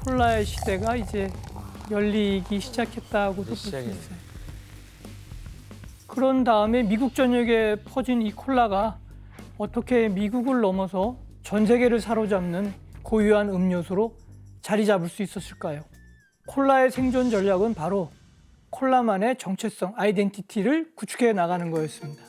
콜라의 시대가 이제 열리기 시작했다고도 볼 수 시작이네. 있어요. 그런 다음에 미국 전역에 퍼진 이 콜라가 어떻게 미국을 넘어서 전 세계를 사로잡는 고유한 음료수로 자리 잡을 수 있었을까요? 콜라의 생존 전략은 바로 콜라만의 정체성, 아이덴티티를 구축해 나가는 거였습니다.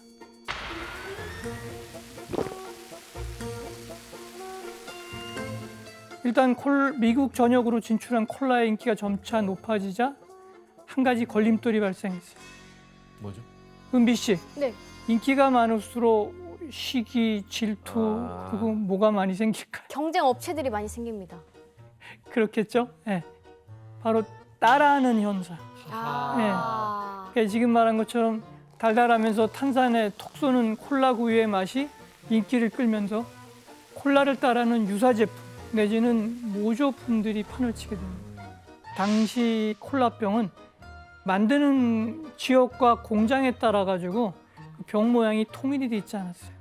일단 미국 전역으로 진출한 콜라의 인기가 점차 높아지자 한 가지 걸림돌이 발생했어요. 뭐죠? 은비 씨, 네. 인기가 많을수록 시기, 질투, 그리고 뭐가 많이 생길까요? 경쟁 업체들이 많이 생깁니다. 그렇겠죠? 네. 바로 따라하는 현상. 그러니까 지금 말한 것처럼 달달하면서 탄산에 톡 쏘는 콜라 구이의 맛이 인기를 끌면서 콜라를 따르는 유사 제품 내지는 모조품들이 판을 치게 됩니다. 당시 콜라병은 만드는 지역과 공장에 따라 가지고 병 모양이 통일이 돼 있지 않았어요.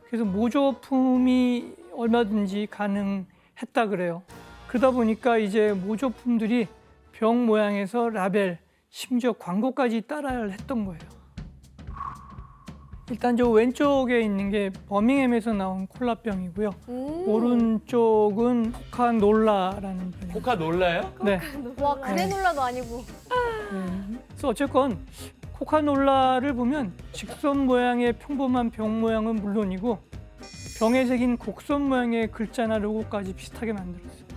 그래서 모조품이 얼마든지 가능했다 그래요. 그러다 보니까 이제 모조품들이 병 모양에서 라벨, 심지어 광고까지 따라야 했던 거예요. 일단 저 왼쪽에 있는 게 버밍햄에서 나온 콜라병이고요. 오른쪽은 코카놀라라는 병이에요. 코카 놀라요? 네. 와, 그래놀라도 아니고. 그래서 어쨌건 코카놀라를 보면 직선 모양의 평범한 병 모양은 물론이고 병에 새긴 곡선 모양의 글자나 로고까지 비슷하게 만들었어요.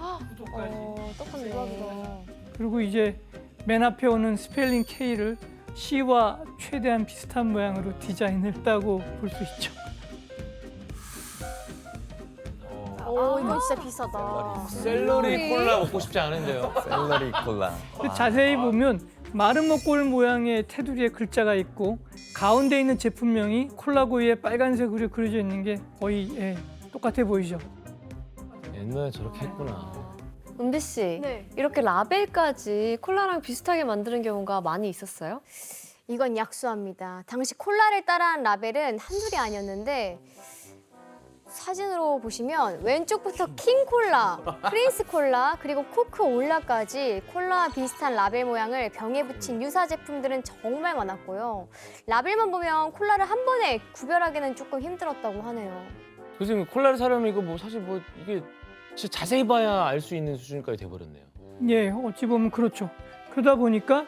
똑같네. 그리고 이제 맨 앞에 오는 스펠링 K를 C와 최대한 비슷한 모양으로 디자인을 했다고 볼 수 있죠. 오, 이건 진짜 비싸다. 샐러리 콜라 먹고 싶지 않은데요. 샐러리 콜라. 근데 자세히 보면 마름모꼴 모양의 테두리에 글자가 있고 가운데 있는 제품명이 콜라구이에 빨간색으로 그려져 있는 게 거의 똑같아 보이죠. 옛날에 저렇게 했구나. 은비 씨, 네. 이렇게 라벨까지 콜라랑 비슷하게 만드는 경우가 많이 있었어요? 이건 약수합니다. 당시 콜라를 따라한 라벨은 한둘이 아니었는데 사진으로 보시면 왼쪽부터 킹콜라, 프린스콜라, 그리고 코크올라까지 콜라와 비슷한 라벨 모양을 병에 붙인 유사 제품들은 정말 많았고요. 라벨만 보면 콜라를 한 번에 구별하기는 조금 힘들었다고 하네요. 교수님 콜라를 사려면 이거 뭐 사실 뭐 이게 진짜 자세히 봐야 알 수 있는 수준까지 돼버렸네요. 예, 어찌 보면 그렇죠. 그러다 보니까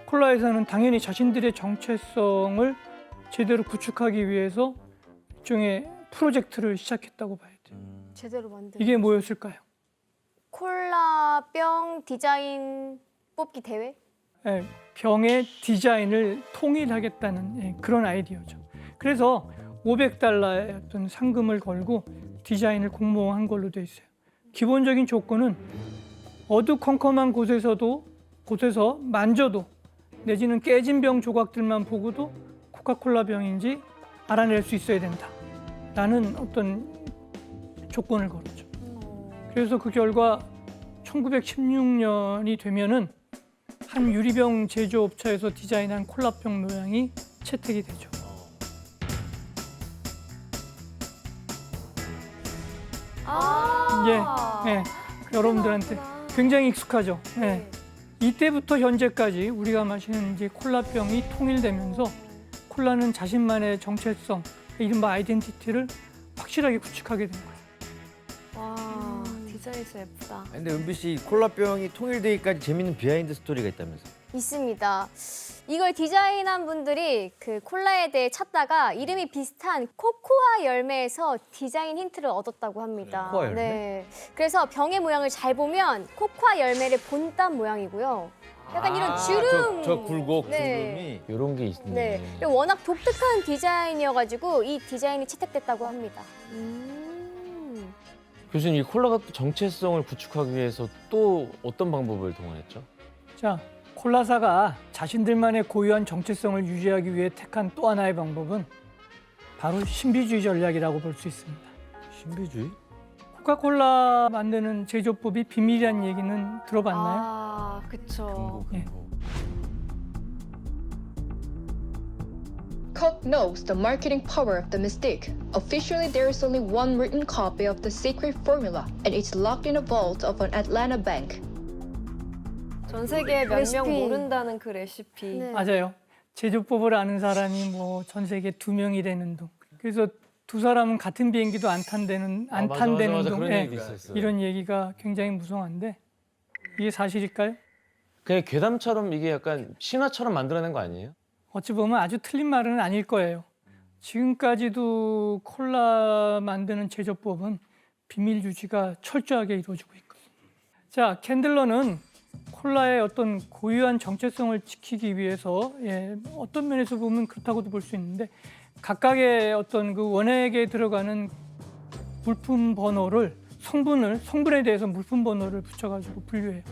콜라에서는 당연히 자신들의 정체성을 제대로 구축하기 위해서 일종의 프로젝트를 시작했다고 봐야 돼요. 제대로 만든. 이게 뭐였을까요? 콜라병 디자인 뽑기 대회? 예, 병의 디자인을 통일하겠다는 그런 아이디어죠. 그래서 500달러의 어떤 상금을 걸고 디자인을 공모한 걸로 돼 있어요. 기본적인 조건은 어두컴컴한 곳에서 만져도 내지는 깨진 병 조각들만 보고도 코카콜라 병인지 알아낼 수 있어야 된다라는 어떤 조건을 걸었죠. 그래서 그 결과 1916년이 되면은 한 유리병 제조업체에서 디자인한 콜라병 모양이 채택이 되죠. 예, 여러분들한테 굉장히 익숙하죠. 예. 이때부터 현재까지 우리가 마시는 이제 콜라병이 통일되면서 콜라는 자신만의 정체성, 이른바 아이덴티티를 확실하게 구축하게 된 거예요. 와, 디자인이 진짜 예쁘다. 근데 은비 씨 콜라병이 통일되기까지 재밌는 비하인드 스토리가 있다면서? 있습니다. 이걸 디자인한 분들이 그 콜라에 대해 찾다가 이름이 비슷한 코코아 열매에서 디자인 힌트를 얻었다고 합니다. 코코아 열매? 네. 그래서 병의 모양을 잘 보면 코코아 열매를 본딴 모양이고요. 약간 이런 주름. 저 굴곡 네. 주름이. 이런 게 있네. 네. 그리고 워낙 독특한 디자인이어가지고 이 디자인이 채택됐다고 합니다. 교수님 이 콜라가 또 정체성을 구축하기 위해서 또 어떤 방법을 동원했죠? 자, 콜라사가 자신들만의 고유한 정체성을 유지하기 위해 택한 또 하나의 방법은 바로 신비주의 전략이라고 볼 수 있습니다. 신비주의? 코카콜라 만드는 제조법이 비밀이라는 얘기는 들어봤나요? 아, 그쵸. 예. Coke knows the marketing power of the Mystique. Officially, there is only one written copy of the secret formula, and it's locked in a vault of an Atlanta bank. 전 세계에 몇 명 레시피. 모른다는 그 레시피. 네. 맞아요. 제조법을 아는 사람이 뭐 전 세계 2명이라는 둥. 그래서 두 사람은 같은 비행기도 안 탄다는 맞아, 둥. 그런 예, 얘기도 있었어요. 이런 얘기가 굉장히 무성한데 이게 사실일까요? 그냥 괴담처럼 이게 약간 신화처럼 만들어낸 거 아니에요? 어찌 보면 아주 틀린 말은 아닐 거예요. 지금까지도 콜라 만드는 제조법은 비밀 유지가 철저하게 이루어지고 있거든요. 자, 캔들러는 콜라의 어떤 고유한 정체성을 지키기 위해서 어떤 면에서 보면 그렇다고도 볼 수 있는데 각각의 어떤 그 원액에 들어가는 물품 번호를 성분에 대해서 물품 번호를 붙여가지고 분류해요.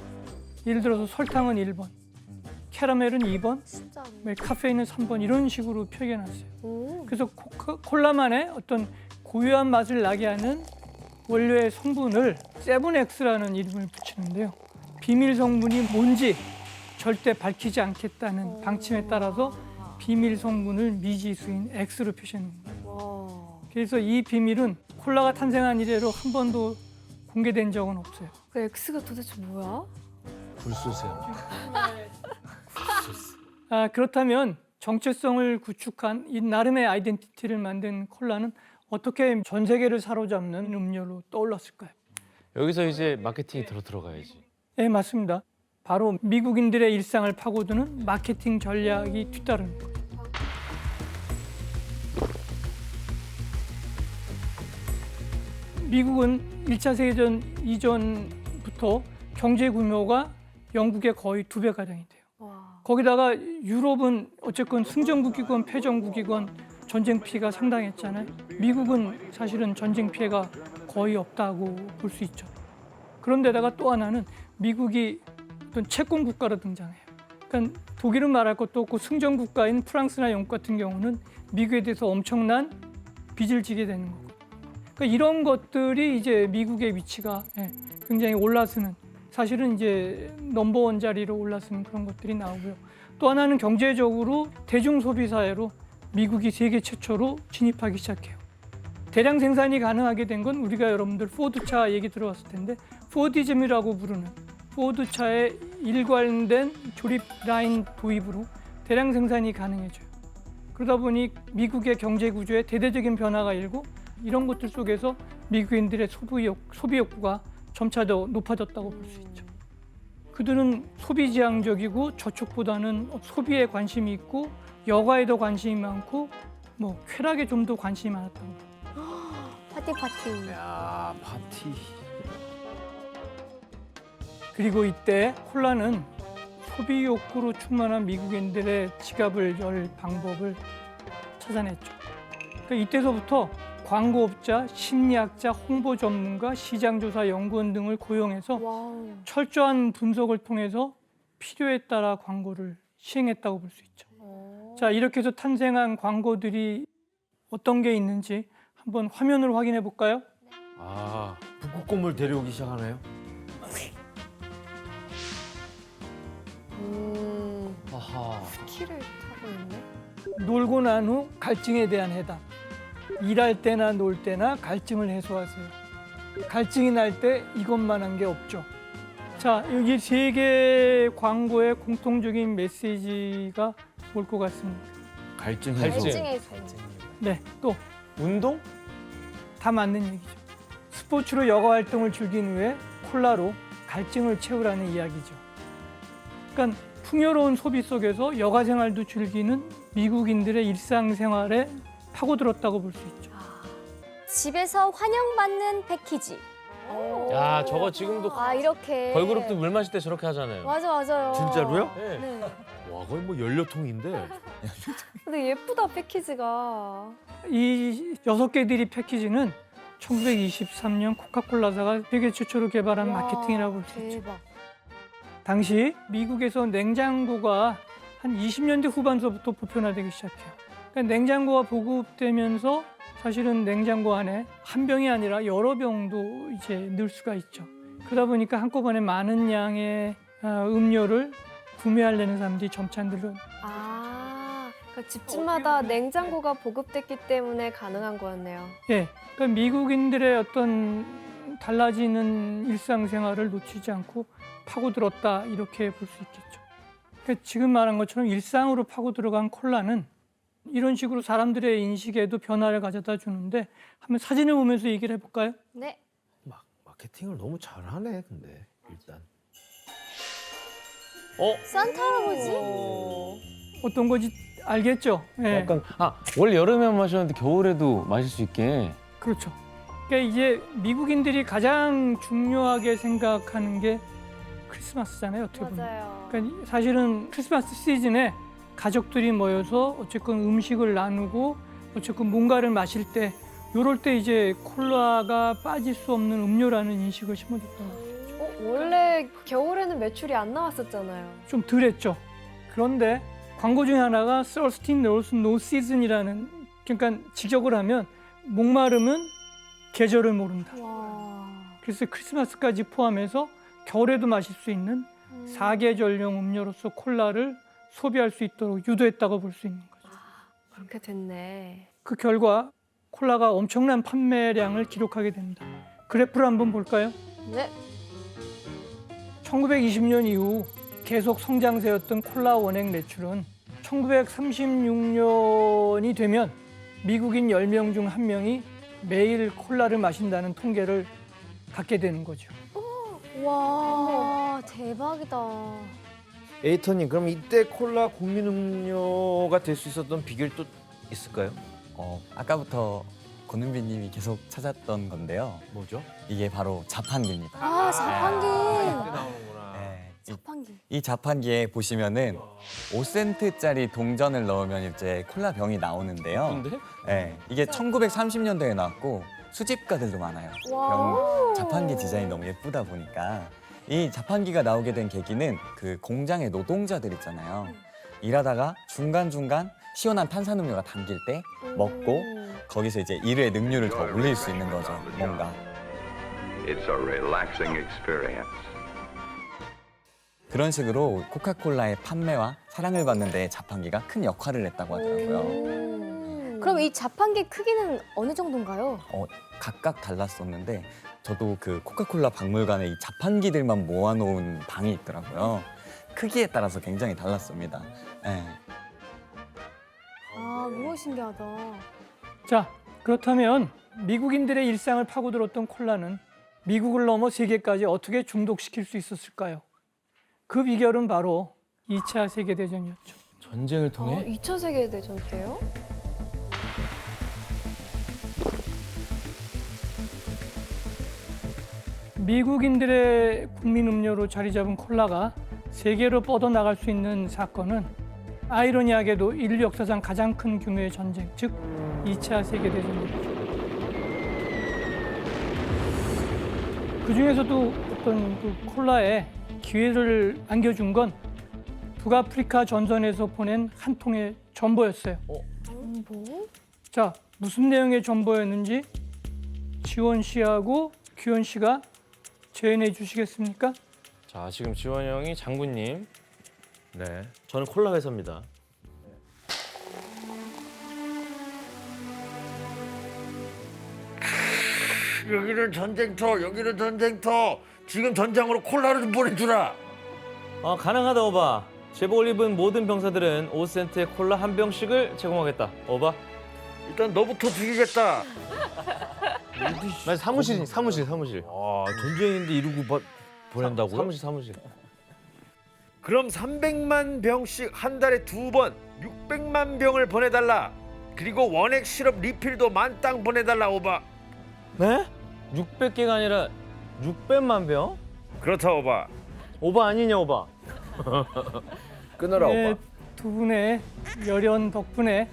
예를 들어서 설탕은 1번, 캐러멜은 2번, 진짜. 카페인은 3번 이런 식으로 표현했어요. 오. 그래서 콜라만의 어떤 고유한 맛을 나게 하는 원료의 성분을 7X라는 이름을 붙이는데요. 비밀 성분이 뭔지 절대 밝히지 않겠다는 방침에 따라서 비밀 성분을 미지수인 X로 표시하는 거예요. 와. 그래서 이 비밀은 콜라가 탄생한 이래로 한 번도 공개된 적은 없어요. 그 X가 도대체 뭐야? 불쏘세요. 그렇다면 정체성을 구축한 이 나름의 아이덴티티를 만든 콜라는 어떻게 전 세계를 사로잡는 음료로 떠올랐을까요? 여기서 이제 마케팅이 들어가야지. 네, 맞습니다. 바로 미국인들의 일상을 파고드는 마케팅 전략이 뒤따르는 거예요. 미국은 1차 세계대전 이전부터 경제 규모가 영국의 거의 2배가량이 돼요. 와. 거기다가 유럽은 어쨌건 승전국이건 패전국이건 전쟁 피해가 상당했잖아요. 미국은 사실은 전쟁 피해가 거의 없다고 볼 수 있죠. 그런데다가 또 하나는 미국이 어떤 채권 국가로 등장해요. 그러니까 독일은 말할 것도 없고 승전 국가인 프랑스나 영국 같은 경우는 미국에 대해서 엄청난 빚을 지게 되는 거고. 그러니까 이런 것들이 이제 미국의 위치가 굉장히 올라서는 사실은 이제 넘버원 자리로 올라서는 그런 것들이 나오고요. 또 하나는 경제적으로 대중 소비 사회로 미국이 세계 최초로 진입하기 시작해요. 대량 생산이 가능하게 된 건 우리가 여러분들 포드차 얘기 들어봤을 텐데 포디즘이라고 부르는 포드차의 일관된 조립 라인 도입으로 대량 생산이 가능해져요. 그러다 보니 미국의 경제 구조에 대대적인 변화가 일고 이런 것들 속에서 미국인들의 소비 욕구가 점차 더 높아졌다고 볼 수 있죠. 그들은 소비지향적이고 저축보다는 소비에 관심이 있고 여가에도 관심이 많고 뭐 쾌락에 좀 더 관심이 많았다고 봐요. 파티. 야, 파티. 그리고 이때 콜라는 소비 욕구로 충만한 미국인들의 지갑을 열 방법을 찾아냈죠. 그러니까 이때서부터 광고업자, 심리학자, 홍보 전문가, 시장조사 연구원 등을 고용해서 와우. 철저한 분석을 통해서 필요에 따라 광고를 시행했다고 볼 수 있죠. 자, 이렇게 해서 탄생한 광고들이 어떤 게 있는지 한번 화면으로 확인해 볼까요? 아, 북극 건물 데려오기 시작하나요? 아하. 키를 타고 있네. 놀고 난 후 갈증에 대한 해답. 일할 때나 놀 때나 갈증을 해소하세요. 갈증이 날 때 이것만한 게 없죠. 자, 여기 세 개의 광고의 공통적인 메시지가 올 것 같습니다. 갈증 갈증. 해소. 갈증의 네, 또 다 운동? 맞는 얘기죠. 스포츠로 여가 활동을 즐긴 후에 콜라로 갈증을 채우라는 이야기죠. 그러니까 풍요로운 소비 속에서 여가 생활도 즐기는 미국인들의 일상생활에 파고들었다고 볼 수 있죠. 집에서 환영받는 패키지. 야, 저거 지금도 이렇게. 걸그룹도 물 마실 때 저렇게 하잖아요. 맞아요. 진짜로요? 네. 네. 와, 거의 뭐 연료통인데. 근데 예쁘다 패키지가. 이 6개들이 패키지는 1923년 코카콜라사가 세계 최초로 개발한 와, 마케팅이라고 볼 수 있죠. 대박. 당시 미국에서 냉장고가 한 20년대 후반서부터 보편화되기 시작해요. 그러니까 냉장고가 보급되면서 사실은 냉장고 안에 한 병이 아니라 여러 병도 이제 넣을 수가 있죠. 그러다 보니까 한꺼번에 많은 양의 음료를 구매하려는 사람들이 점차 늘어. 그러니까 집집마다 냉장고가 보급됐기 때문에 가능한 거였네요. 예, 그러니까 미국인들의 어떤 달라지는 일상생활을 놓치지 않고 파고들었다 이렇게 볼 수 있겠죠. 그러니까 지금 말한 것처럼 일상으로 파고 들어간 콜라는 이런 식으로 사람들의 인식에도 변화를 가져다 주는데 한번 사진을 보면서 얘기를 해볼까요? 네. 마케팅을 너무 잘하네 근데 일단. 산타 할아버지? 어떤 건지 알겠죠? 예, 약간 올 여름에만 마셨는데 겨울에도 마실 수 있게. 그렇죠. 그러니까 이제 미국인들이 가장 중요하게 생각하는 게 크리스마스잖아요. 어떻게 보면. 맞아요. 그러니까 사실은 크리스마스 시즌에 가족들이 모여서 어쨌건 음식을 나누고 어쨌건 뭔가를 마실 때 요럴 때 이제 콜라가 빠질 수 없는 음료라는 인식을 심어줬던 거죠. 원래 겨울에는 매출이 안 나왔었잖아요. 좀 덜했죠. 그런데 광고 중에 하나가 Thirsty knows no season이라는, 그러니까 직역을 하면 목마름은 계절을 모른다. 와. 그래서 크리스마스까지 포함해서 겨울에도 마실 수 있는 사계절용 음료로서 콜라를 소비할 수 있도록 유도했다고 볼 수 있는 거죠. 그렇게 됐네. 그 결과 콜라가 엄청난 판매량을 기록하게 됩니다. 그래프를 한번 볼까요? 네. 1920년 이후 계속 성장세였던 콜라 원액 매출은 1936년이 되면 미국인 10명 중 1명이 매일 콜라를 마신다는 통계를 갖게 되는 거죠. 와, 대박이다. 에이터님 그럼 이때 콜라 국민 음료가 될 수 있었던 비결이 또 있을까요? 아까부터 권은비님이 계속 찾았던 건데요. 뭐죠? 이게 바로 자판기입니다. 아, 자판기. 나오는구나. 네, 자판기. 이 자판기에 보시면은 5센트짜리 동전을 넣으면 이제 콜라 병이 나오는데요. 근데? 네, 이게 1930년대에 나왔고 수집가들도 많아요. 와. 병 자판기 디자인이 너무 예쁘다 보니까 이 자판기가 나오게 된 계기는 그 공장의 노동자들 있잖아요. 일하다가 중간중간 시원한 탄산음료가 당길 때 먹고 거기서 이제 일의 능률을 더 올릴 수 있는 거죠. 뭔가. It's a relaxing experience. 그런 식으로 코카콜라의 판매와 사랑을 받는 데 자판기가 큰 역할을 했다고 하더라고요. 그럼 이 자판기 크기는 어느 정도인가요? 각각 달랐었는데 저도 그 코카콜라 박물관에 이 자판기들만 모아놓은 방이 있더라고요. 크기에 따라서 굉장히 달랐습니다. 네. 아, 너무 신기하다. 자, 그렇다면 미국인들의 일상을 파고들었던 콜라는 미국을 넘어 세계까지 어떻게 중독시킬 수 있었을까요? 그 비결은 바로 2차 세계대전이었죠. 전쟁을 통해? 2차 세계대전 때요? 미국인들의 국민 음료로 자리 잡은 콜라가 세계로 뻗어나갈 수 있는 사건은 아이러니하게도 인류 역사상 가장 큰 규모의 전쟁, 즉 2차 세계대전이었죠. 그중에서도 어떤 그 콜라에 기회를 안겨준 건 북아프리카 전선에서 보낸 한 통의 전보였어요. 뭐? 자, 무슨 내용의 전보였는지 지원 씨하고 규현 씨가 재연해 주시겠습니까? 자, 지금 지원 형이 장군님. 네. 저는 콜라 회사입니다. 여기는 전쟁터, 여기는 전쟁터. 지금 전장으로 콜라를 좀 보내주라. 가능하다, 오바. 제복을 입은 모든 병사들은 5센트의 콜라 한 병씩을 제공하겠다. 오바. 일단 너부터 죽이겠다. 나 사무실. 아, 전쟁인데 이러고 보낸다고요? 사무실. 그럼 300만 병씩 한 달에 2번 600만 병을 보내달라. 그리고 원액 시럽 리필도 만땅 보내달라 오바. 네? 600개가 아니라 600만 병? 그렇다 오바. 오바 아니냐, 오바. 끊어라 네, 오바. 두 분의 열연 덕분에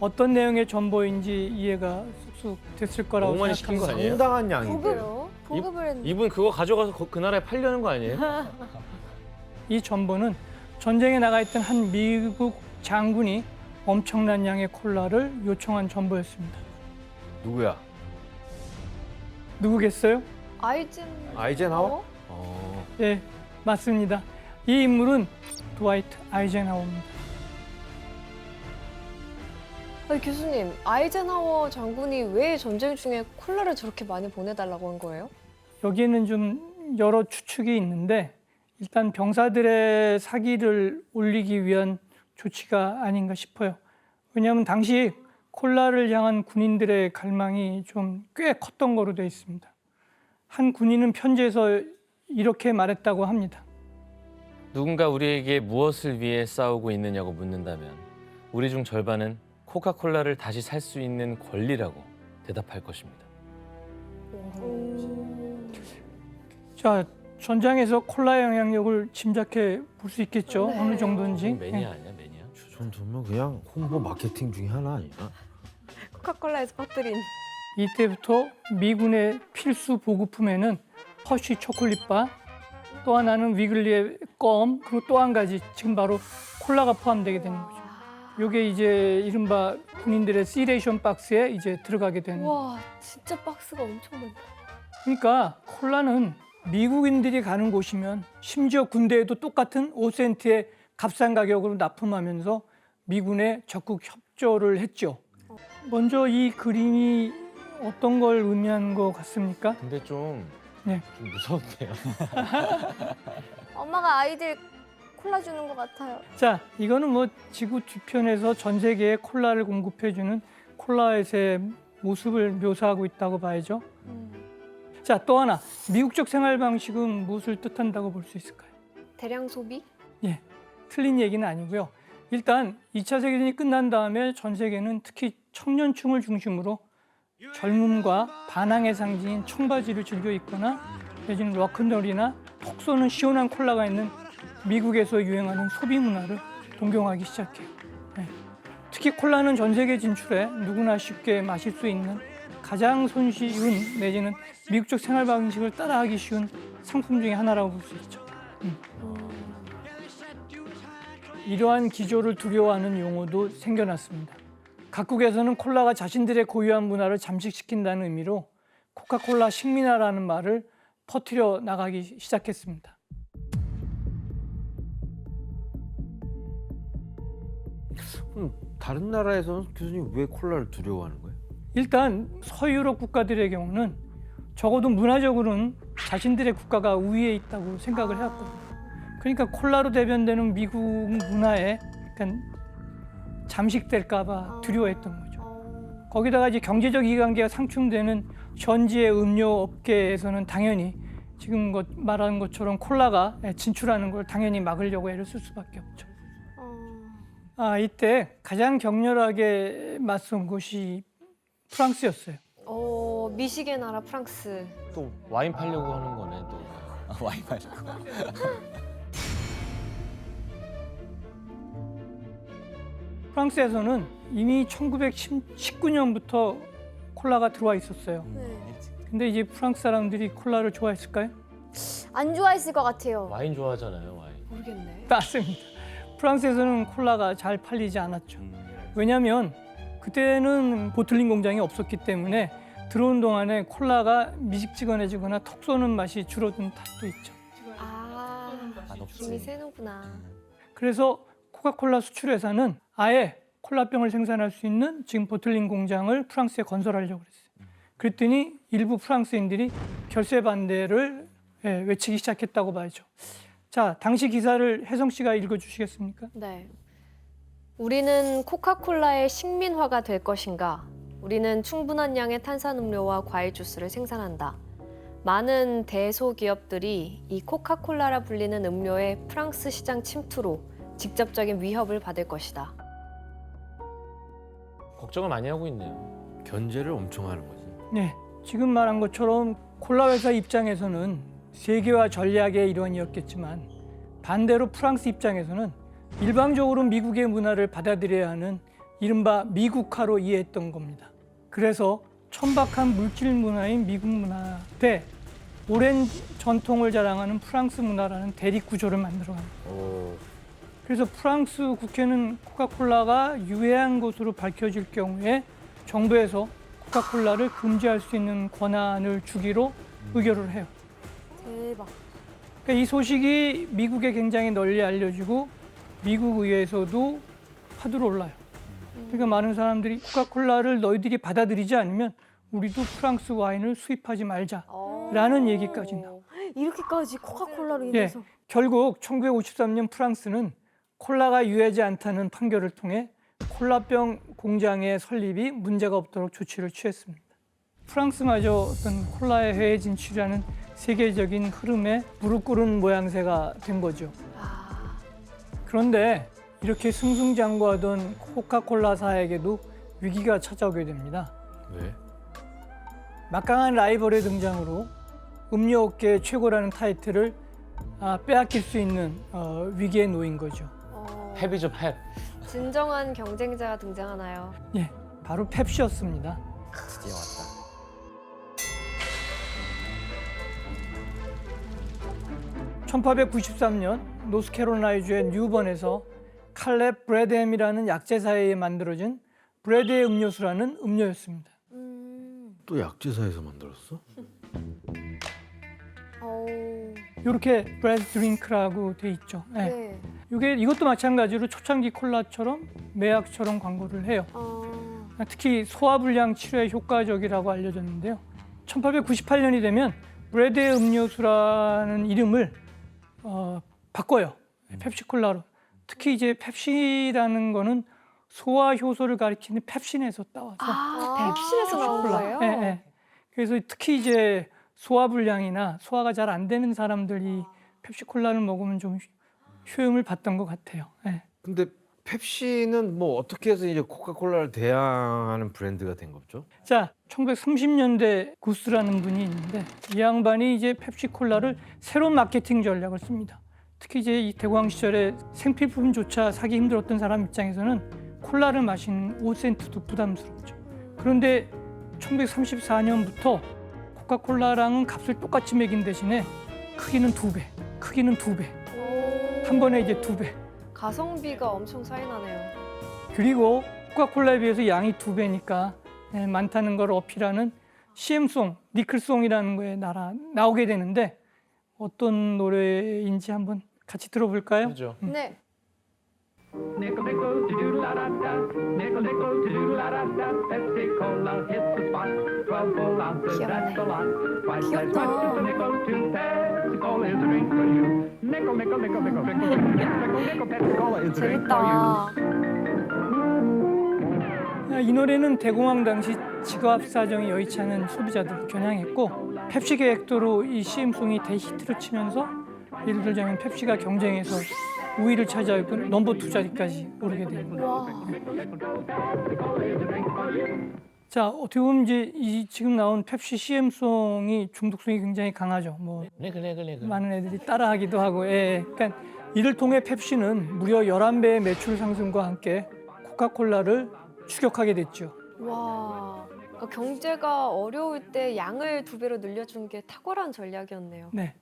어떤 내용의 전보인지 이해가 쑥쑥 됐을 거라고 너무 많이 시킨 거 생각합니다. 아니에요? 상당한 양인데. 보급? 보급을 했는데. 이분 그거 가져가서 그 나라에 팔려는 거 아니에요? 이 전보는 전쟁에 나가 있던 한 미국 장군이 엄청난 양의 콜라를 요청한 전보였습니다. 누구야? 누구겠어요? 아이젠하워? 네, 맞습니다. 이 인물은 드와이트 아이젠하워입니다. 아니, 교수님, 아이젠하워 장군이 왜 전쟁 중에 콜라를 저렇게 많이 보내달라고 한 거예요? 여기에는 좀 여러 추측이 있는데 일단 병사들의 사기를 올리기 위한 조치가 아닌가 싶어요. 왜냐하면 당시 콜라를 향한 군인들의 갈망이 좀 꽤 컸던 거로 되어 있습니다. 한 군인은 편지에서 이렇게 말했다고 합니다. 누군가 우리에게 무엇을 위해 싸우고 있느냐고 묻는다면 우리 중 절반은 코카콜라를 다시 살 수 있는 권리라고 대답할 것입니다. 자, 전장에서 콜라의 영향력을 짐작해 볼 수 있겠죠. 네. 어느 정도인지. 매니아 아니야, 매니아? 저 정도면 그냥 홍보 마케팅 중에 하나 아니야? 코카콜라에서 퍼뜨린. 이때부터 미군의 필수 보급품에는 허쉬 초콜릿바, 또 하나는 위글리의 껌, 그리고 또 한 가지 지금 바로 콜라가 포함되게 되는 거죠. 이게 이제 이른바 군인들의 시레이션 박스에 이제 들어가게 되는 거예요. 와, 진짜 박스가 엄청 많다. 그러니까 콜라는 미국인들이 가는 곳이면 심지어 군대에도 똑같은 5센트의 값싼 가격으로 납품하면서 미군에 적극 협조를 했죠. 먼저 이 그림이 어떤 걸 의미하는 것 같습니까? 근데 좀 네. 무서운데요. 엄마가 아이들 콜라 주는 것 같아요. 자, 이거는 뭐 지구 뒤편에서 전 세계에 콜라를 공급해주는 콜라의 모습을 묘사하고 있다고 봐야죠. 자, 또 하나, 미국적 생활 방식은 무엇을 뜻한다고 볼 수 있을까요? 대량 소비? 예, 틀린 얘기는 아니고요. 일단 2차 세계대전이 끝난 다음에 전 세계는 특히 청년층을 중심으로 젊음과 반항의 상징인 청바지를 즐겨 입거나 내지는 로큰롤이나 톡 쏘는 시원한 콜라가 있는 미국에서 유행하는 소비 문화를 동경하기 시작해요. 예. 특히 콜라는 전 세계 진출에 누구나 쉽게 마실 수 있는 가장 손쉬운 내지는 미국적 생활 방식을 따라하기 쉬운 상품 중에 하나라고 볼 수 있죠. 이러한 기조를 두려워하는 용어도 생겨났습니다. 각국에서는 콜라가 자신들의 고유한 문화를 잠식시킨다는 의미로 코카콜라 식민화라는 말을 퍼뜨려 나가기 시작했습니다. 그럼 다른 나라에서는 교수님 왜 콜라를 두려워하는 거예요? 일단 서유럽 국가들의 경우는 적어도 문화적으로는 자신들의 국가가 우위에 있다고 생각을 해왔거든요. 그러니까 콜라로 대변되는 미국 문화에 약간 잠식될까 봐 두려워했던 거죠. 거기다가 이제 경제적 이해관계가 상충되는 현지의 음료 업계에서는 당연히 지금 말한 것처럼 콜라가 진출하는 걸 당연히 막으려고 애를 쓸 수밖에 없죠. 이때 가장 격렬하게 맞선 곳이 프랑스였어요. 미식의 나라 프랑스. 또 와인 팔려고 하는 거네 또. 와인 마시고. 프랑스에서는 이미 1919년부터 콜라가 들어와 있었어요. 근데 이제 프랑스 사람들이 콜라를 좋아했을까요? 안 좋아했을 것 같아요. 와인 좋아하잖아요, 와인. 모르겠네. 맞습니다. 프랑스에서는 콜라가 잘 팔리지 않았죠. 왜냐하면 그때는 보틀링 공장이 없었기 때문에 들어온 동안에 콜라가 미식지근해지거나 턱 쏘는 맛이 줄어든 탓도 있죠. 맛없지. 김이 새는구나. 그래서 코카콜라 수출회사는 아예 콜라병을 생산할 수 있는 지금 보틀링 공장을 프랑스에 건설하려고 그랬어요. 그랬더니 일부 프랑스인들이 결세 반대를 외치기 시작했다고 봐야죠. 자, 당시 기사를 혜성 씨가 읽어주시겠습니까? 네. 우리는 코카콜라의 식민화가 될 것인가? 우리는 충분한 양의 탄산음료와 과일 주스를 생산한다. 많은 대소기업들이 이 코카콜라라 불리는 음료의 프랑스 시장 침투로 직접적인 위협을 받을 것이다. 걱정을 많이 하고 있네요. 견제를 엄청 하는 거지. 네, 지금 말한 것처럼 콜라 회사 입장에서는 세계화 전략의 일환이었겠지만 반대로 프랑스 입장에서는 일방적으로 미국의 문화를 받아들여야 하는 이른바 미국화로 이해했던 겁니다. 그래서 천박한 물질 문화인 미국 문화 대 오랜 전통을 자랑하는 프랑스 문화라는 대립 구조를 만들어갑니다. 그래서 프랑스 국회는 코카콜라가 유해한 것으로 밝혀질 경우에 정부에서 코카콜라를 금지할 수 있는 권한을 주기로 의결을 해요. 대박. 그러니까 이 소식이 미국에 굉장히 널리 알려지고 미국 의회에서도 화두로 올라요. 그러니까 많은 사람들이 코카콜라를 너희들이 받아들이지 않으면 우리도 프랑스 와인을 수입하지 말자라는 얘기까지 나와요. 이렇게까지 코카콜라로 예, 인해서. 결국 1953년 프랑스는 콜라가 유해하지 않다는 판결을 통해 콜라병 공장의 설립이 문제가 없도록 조치를 취했습니다. 프랑스마저 어떤 콜라의 해외 진출이라는 세계적인 흐름에 무릎 꿇은 모양새가 된 거죠. 그런데 이렇게 승승장구하던 코카콜라사에게도 위기가 찾아오게 됩니다. 왜? 막강한 라이벌의 등장으로 음료업계 최고라는 타이틀을 빼앗길 수 있는 위기에 놓인 거죠. 펩이죠, 펩. 진정한 경쟁자가 등장하나요? 예, 바로 펩시였습니다. 드디어 왔다. 1893년 노스캐롤라이주의 뉴번에서 칼렙 브래드햄이라는 약재사에 만들어진 브래드의 음료수라는 음료였습니다. 또 약재사에서 만들었어? 이렇게 브래드 드링크라고 돼 있죠. 예. 네. 이것도 마찬가지로 초창기 콜라처럼 매약처럼 광고를 해요. 특히 소화불량 치료에 효과적이라고 알려졌는데요. 1898년이 되면 브래드의 음료수라는 이름을 바꿔요. 펩시콜라로. 특히 이제 펩시라는 거는 소화 효소를 가리키는 펩신에서 따와서 펩신에서 나온 거예요? 예, 예. 그래서 특히 이제 소화불량이나 소화가 잘 안 되는 사람들이 펩시콜라를 먹으면 좀 효용을 받던 것 같아요. 예. 근데 펩시는 뭐 어떻게 해서 이제 코카콜라를 대항하는 브랜드가 된 거죠? 자, 1930년대 구스라는 분이 있는데 이 양반이 이제 펩시콜라를 새로운 마케팅 전략을 씁니다. 특히 이제 이 대공황 시절에 생필품조차 사기 힘들었던 사람 입장에서는 콜라를 마시는 5센트도 부담스럽죠. 그런데 1934년부터 코카콜라랑은 값을 똑같이 매긴 대신에 크기는 2배, 크기는 2배, 한 번에 이제 2배. 가성비가 엄청 차이 나네요. 그리고 코카콜라에 비해서 양이 2배니까 많다는 걸 어필하는 CM송, 니클송이라는 거에 나오게 되는데 어떤 노래인지 한번 같이 들어볼까요? 그죠. 네. Nickel, nickel, do-do-la-da-da. Nickel, nickel, do-do-la-da-da. Pepsi-Cola hits the spot. 12 full ounces, that's a lot. Twice as much as a nickel to Pepsi-Cola is a drink for you. Nickel, nickel, nickel, nickel, nickel, nickel, nickel, Pepsi-Cola is a drink for you. 재밌다. 이 노래는 대공황 당시 지갑 사정이 여의치 않은 소비자들을 겨냥했고 펩시 계획도로 이 CM송이 대히트를 치면서 예를 들자면 펩시가 경쟁에서 우위를 차지하고 넘버 2 자리까지 오르게 됩니다. 자, 어떻게 보면 이제 이 지금 나온 펩시 CM송이 중독성이 굉장히 강하죠. 뭐 네글. 많은 애들이 따라하기도 하고, 예. 그러니까 이를 통해 펩시는 무려 11배의 매출 상승과 함께 코카콜라를 추격하게 됐죠. 와, 경제가 어려울 때 양을 2배로 늘려준 게 탁월한 전략이었네요. 네.